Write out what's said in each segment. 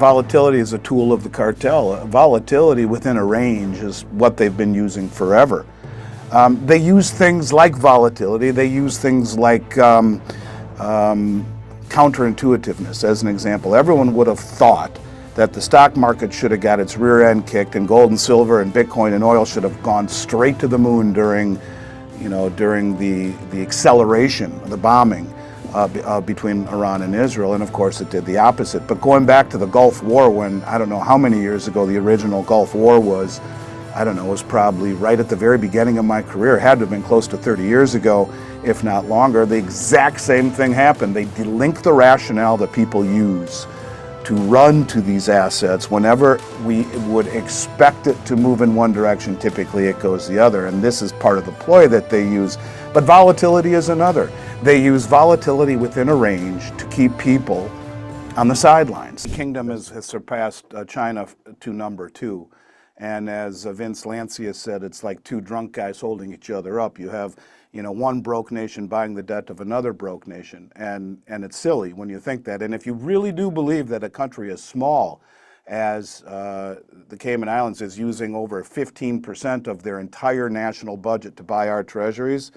Volatility is a tool of the cartel. Volatility within a range is what they've been using forever. They use things like volatility. They use things like counterintuitiveness. As an example, everyone would have thought that the stock market should have got its rear end kicked, and gold and silver and Bitcoin and oil should have gone straight to the moon during the acceleration of the bombing between Iran and Israel, and of course it did the opposite. But going back to the Gulf War, when I don't know how many years ago the original Gulf War was, I don't know, it was probably right at the very beginning of my career. It had to have been close to 30 years ago, if not longer. The exact same thing happened. They delinked the rationale that people use to run to these assets. Whenever we would expect it to move in one direction, typically it goes the other. And this is part of the ploy that they use. But volatility is another. They use volatility within a range to keep people on the sidelines. The kingdom has surpassed China to number 2. And as Vince Lancia said, it's like two drunk guys holding each other up. You have, one broke nation buying the debt of another broke nation. And it's silly when you think that. And if you really do believe that a country as small as the Cayman Islands is using over 15% of their entire national budget to buy our treasuries,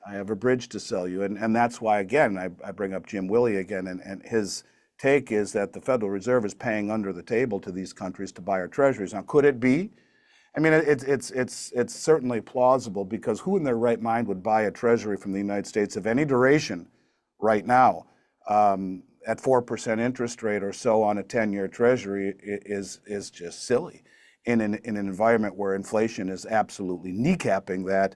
I have a bridge to sell you. And that's why, again, I bring up Jim Willie again, and his take is that the Federal Reserve is paying under the table to these countries to buy our treasuries. Now, could it be? I mean, it's certainly plausible, because who in their right mind would buy a treasury from the United States of any duration right now at 4% interest rate or so on a 10-year treasury is just silly in an environment where inflation is absolutely kneecapping that.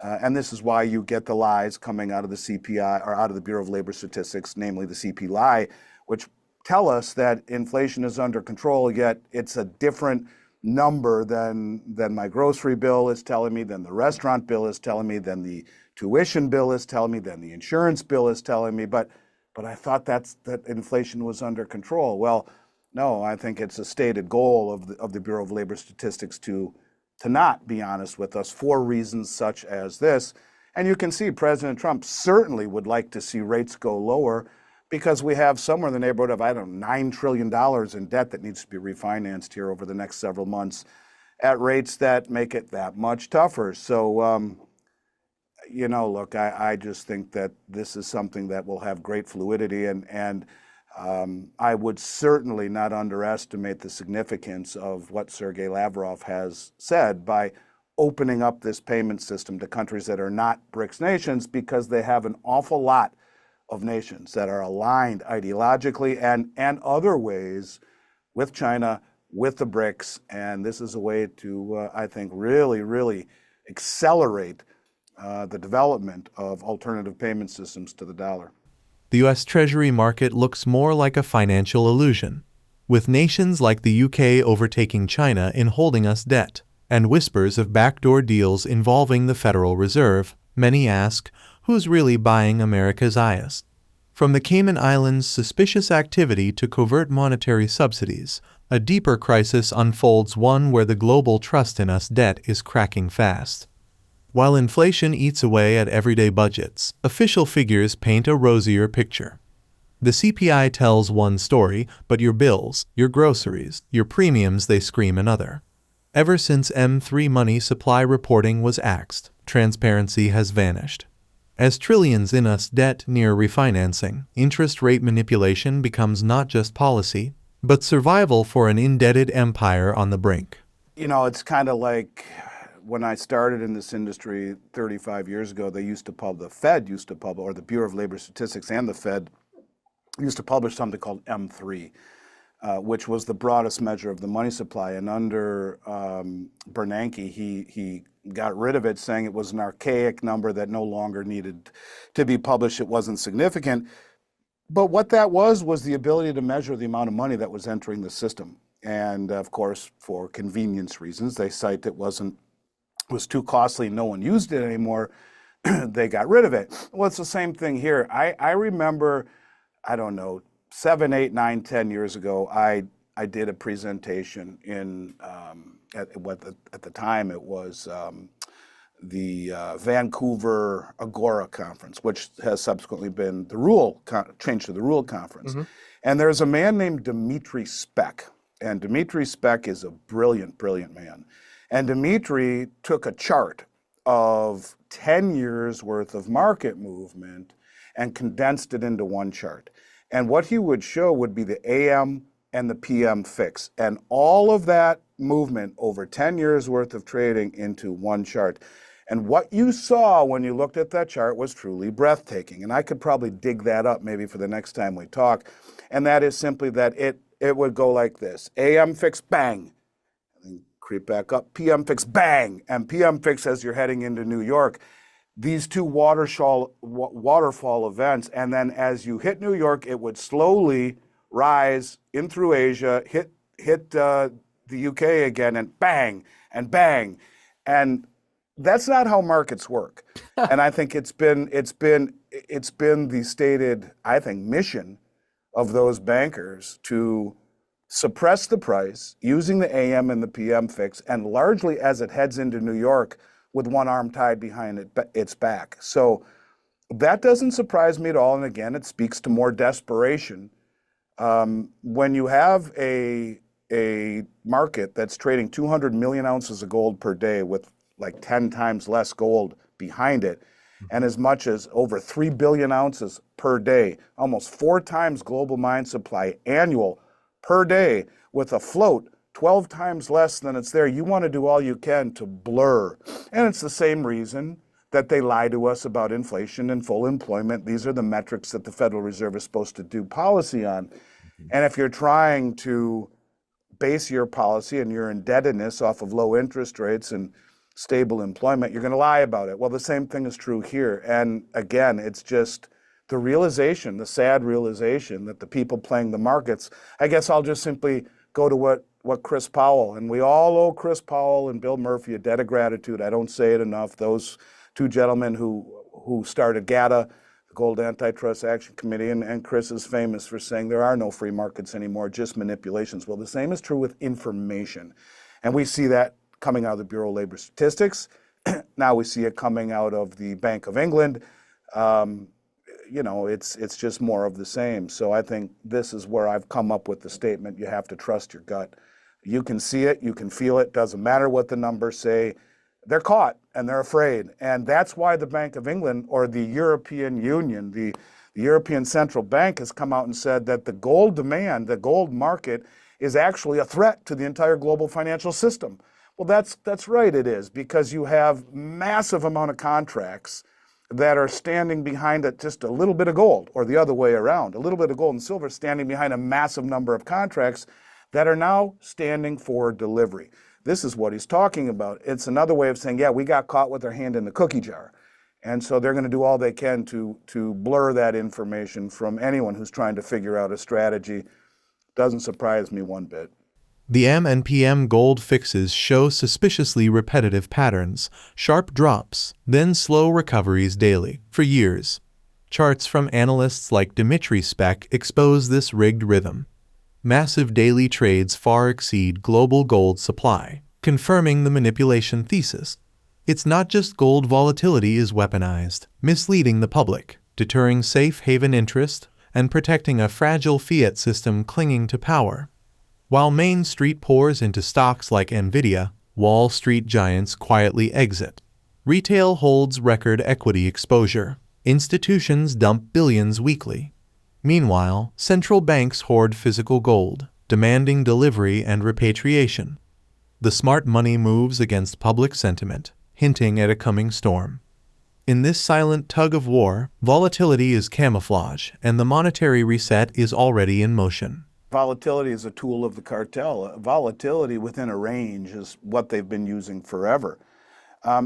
And this is why you get the lies coming out of the CPI or out of the Bureau of Labor Statistics, namely the CPI, which tell us that inflation is under control, yet it's a different number than my grocery bill is telling me, than the restaurant bill is telling me, than the tuition bill is telling me, than the insurance bill is telling me. But I thought that inflation was under control. Well, no, I think it's a stated goal of the Bureau of Labor Statistics to not be honest with us for reasons such as this. And you can see President Trump certainly would like to see rates go lower, because we have somewhere in the neighborhood of, $9 trillion in debt that needs to be refinanced here over the next several months at rates that make it that much tougher. So, look, I just think that this is something that will have great fluidity, and I would certainly not underestimate the significance of what Sergei Lavrov has said by opening up this payment system to countries that are not BRICS nations, because they have an awful lot of nations that are aligned ideologically and other ways with China, with the BRICS. And this is a way to, I think, really, really accelerate the development of alternative payment systems to the dollar. The U.S. Treasury market looks more like a financial illusion, with nations like the UK overtaking China in holding us debt, and whispers of backdoor deals involving the Federal Reserve. Many ask, who's really buying America's IS? From the Cayman Islands' suspicious activity to covert monetary subsidies, a deeper crisis unfolds, one where the global trust in us debt is cracking fast. While inflation eats away at everyday budgets, official figures paint a rosier picture. The CPI tells one story, but your bills, your groceries, your premiums, they scream another. Ever since M3 money supply reporting was axed, transparency has vanished. As trillions in us debt near refinancing, interest rate manipulation becomes not just policy, but survival for an indebted empire on the brink. It's kind of like when I started in this industry 35 years ago, the Fed used to publish, or the Bureau of Labor Statistics and the Fed used to publish something called M3, which was the broadest measure of the money supply. And under Bernanke, he got rid of it, saying it was an archaic number that no longer needed to be published. It wasn't significant. But what that was the ability to measure the amount of money that was entering the system. And of course, for convenience reasons, they cite it was too costly, no one used it anymore, they got rid of it. Well, it's the same thing here. I remember, 7, 8, 9, 10 years ago, I did a presentation in at the time it was Vancouver Agora conference, which has subsequently been the Rule changed to the Rule conference. And there's a man named Dmitry Speck, and Dmitry Speck is a brilliant, brilliant man. And Dmitry took a chart of 10 years worth of market movement and condensed it into one chart. And what he would show would be the AM and the PM fix, and all of that movement over 10 years worth of trading into one chart. And what you saw when you looked at that chart was truly breathtaking. And I could probably dig that up maybe for the next time we talk. And that is simply that it would go like this: AM fix, bang, and creep back up, PM fix, bang, and PM fix as you're heading into New York. These two waterfall events, and then as you hit New York, it would slowly rise in through Asia, hit the UK again, and bang, and bang. And that's not how markets work. And I think it's been the stated, I think, mission of those bankers to suppress the price using the AM and the PM fix, and largely as it heads into New York with one arm tied behind its back. So that doesn't surprise me at all. And again, it speaks to more desperation. When you have a market that's trading 200 million ounces of gold per day with like 10 times less gold behind it, and as much as over 3 billion ounces per day, almost 4 times global mine supply annual per day, with a float 12 times less than it's there, you want to do all you can to blur. And it's the same reason that they lie to us about inflation and full employment. These are the metrics that the Federal Reserve is supposed to do policy on. And if you're trying to base your policy and your indebtedness off of low interest rates and stable employment, you're going to lie about it. Well, the same thing is true here. And again, it's just the realization, the sad realization that the people playing the markets, I guess I'll just simply go to what Chris Powell, and we all owe Chris Powell and Bill Murphy a debt of gratitude. I don't say it enough. Those two gentlemen who started GATA, the Gold Antitrust Action Committee, and Chris is famous for saying there are no free markets anymore, just manipulations. Well, the same is true with information. And we see that coming out of the Bureau of Labor Statistics. Now we see it coming out of the Bank of England. It's just more of the same. So I think this is where I've come up with the statement: you have to trust your gut. You can see it, you can feel it, doesn't matter what the numbers say. They're caught and they're afraid. And that's why the Bank of England, or the European Union, the European Central Bank, has come out and said that the gold demand, the gold market, is actually a threat to the entire global financial system. Well, that's right, it is, because you have massive amount of contracts that are standing behind just a little bit of gold, or the other way around, a little bit of gold and silver standing behind a massive number of contracts that are now standing for delivery. This is what he's talking about. It's another way of saying, yeah, we got caught with our hand in the cookie jar. And so they're going to do all they can to blur that information from anyone who's trying to figure out a strategy. Doesn't surprise me one bit. The M and PM gold fixes show suspiciously repetitive patterns, sharp drops, then slow recoveries daily, for years. Charts from analysts like Dmitry Speck expose this rigged rhythm. Massive daily trades far exceed global gold supply, confirming the manipulation thesis. It's not just gold volatility is weaponized, misleading the public, deterring safe haven interest, and protecting a fragile fiat system clinging to power. While Main Street pours into stocks like Nvidia, Wall Street giants quietly exit. Retail holds record equity exposure. Institutions dump billions weekly. Meanwhile, central banks hoard physical gold, demanding delivery and repatriation. The smart money moves against public sentiment, hinting at a coming storm. In this silent tug-of-war, volatility is camouflage, and the monetary reset is already in motion. Volatility is a tool of the cartel. Volatility within a range is what they've been using forever.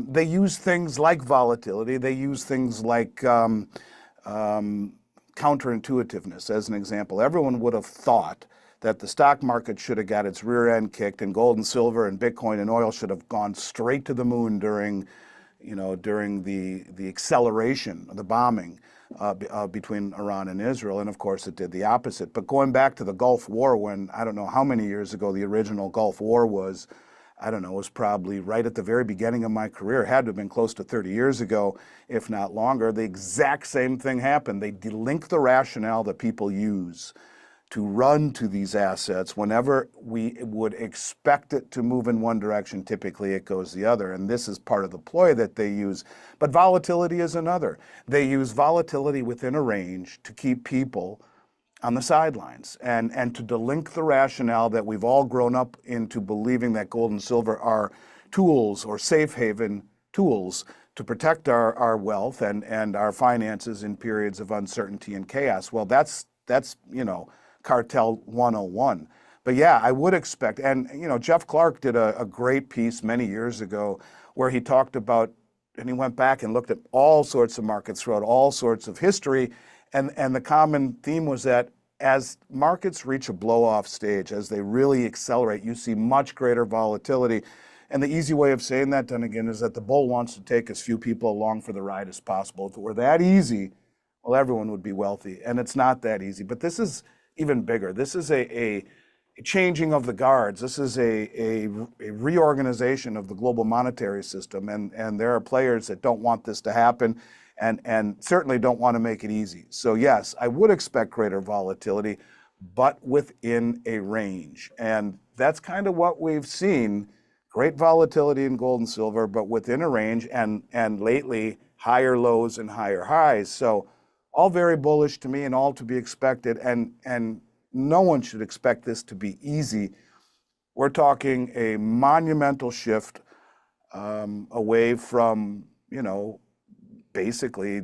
They use things like volatility. They use things like counterintuitiveness. As an example, everyone would have thought that the stock market should have got its rear end kicked, and gold and silver and Bitcoin and oil should have gone straight to the moon during the acceleration of the bombing between Iran and Israel. And of course it did the opposite. But going back to the Gulf War, when I don't know how many years ago the original Gulf War was, I don't know, it was probably right at the very beginning of my career. It had to have been close to 30 years ago, if not longer. The exact same thing happened. They delinked the rationale that people use to run to these assets. Whenever we would expect it to move in one direction, typically it goes the other. And this is part of the ploy that they use. But volatility is another. They use volatility within a range to keep people on the sidelines and to delink the rationale that we've all grown up into believing that gold and silver are tools or safe haven tools to protect our wealth and our finances in periods of uncertainty and chaos. Well, that's cartel 101. But yeah, I would expect, and Jeff Clark did a great piece many years ago where he talked about, and he went back and looked at all sorts of markets throughout all sorts of history. And the common theme was that as markets reach a blow-off stage, as they really accelerate, you see much greater volatility. And the easy way of saying that, then again, is that the bull wants to take as few people along for the ride as possible. If it were that easy, well, everyone would be wealthy. And it's not that easy. But this is even bigger. This is a changing of the guards. This is a reorganization of the global monetary system. And there are players that don't want this to happen and certainly don't want to make it easy. So yes, I would expect greater volatility, but within a range. And that's kind of what we've seen. Great volatility in gold and silver, but within a range, and lately higher lows and higher highs. So all very bullish to me and all to be expected. And no one should expect this to be easy. We're talking a monumental shift away from, basically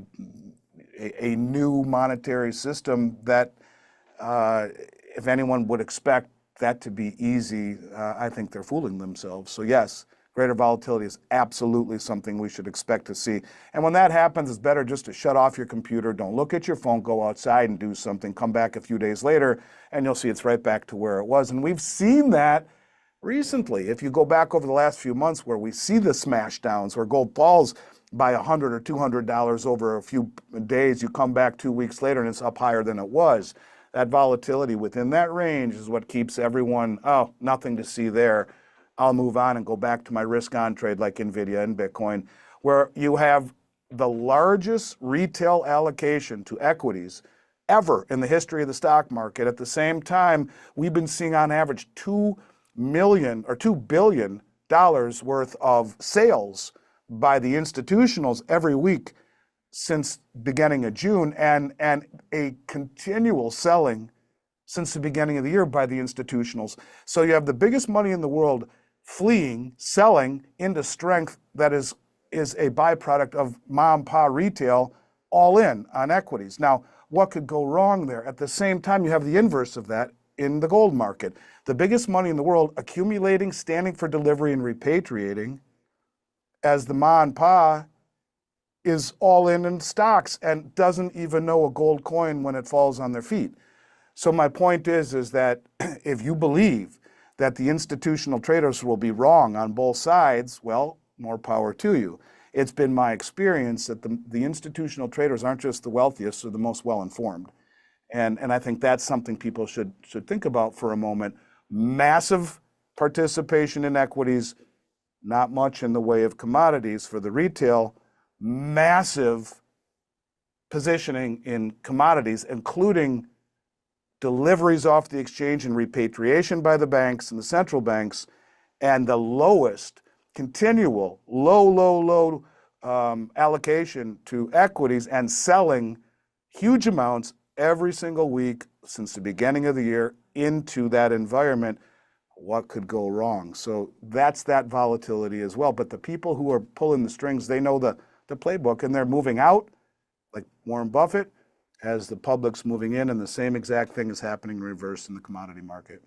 a new monetary system that if anyone would expect that to be easy, I think they're fooling themselves. So yes, greater volatility is absolutely something we should expect to see. And when that happens, it's better just to shut off your computer, don't look at your phone, go outside and do something, come back a few days later, and you'll see it's right back to where it was. And we've seen that recently. If you go back over the last few months where we see the smash downs, where gold falls by $100 or $200 over a few days, you come back 2 weeks later and it's up higher than it was. That volatility within that range is what keeps everyone, oh, nothing to see there. I'll move on and go back to my risk-on trade like NVIDIA and Bitcoin, where you have the largest retail allocation to equities ever in the history of the stock market. At the same time, we've been seeing on average $2 billion worth of sales by the institutionals every week since beginning of June, and a continual selling since the beginning of the year by the institutionals. So you have the biggest money in the world fleeing, selling into strength that is a byproduct of mom and pa retail all in on equities. Now, what could go wrong there? At the same time, you have the inverse of that in the gold market. The biggest money in the world accumulating, standing for delivery, and repatriating, as the ma and pa is all in stocks and doesn't even know a gold coin when it falls on their feet. So my point is that if you believe that the institutional traders will be wrong on both sides, well, more power to you. It's been my experience that the institutional traders aren't just the wealthiest, they're the most well-informed. And I think that's something people should think about for a moment. Massive participation in equities, not much in the way of commodities for the retail, massive positioning in commodities, including deliveries off the exchange and repatriation by the banks and the central banks, and the lowest continual low allocation to equities and selling huge amounts every single week since the beginning of the year into that environment. What could go wrong? So that's that volatility as well. But the people who are pulling the strings, they know the playbook, and they're moving out, like Warren Buffett, as the public's moving in, and the same exact thing is happening in reverse in the commodity market.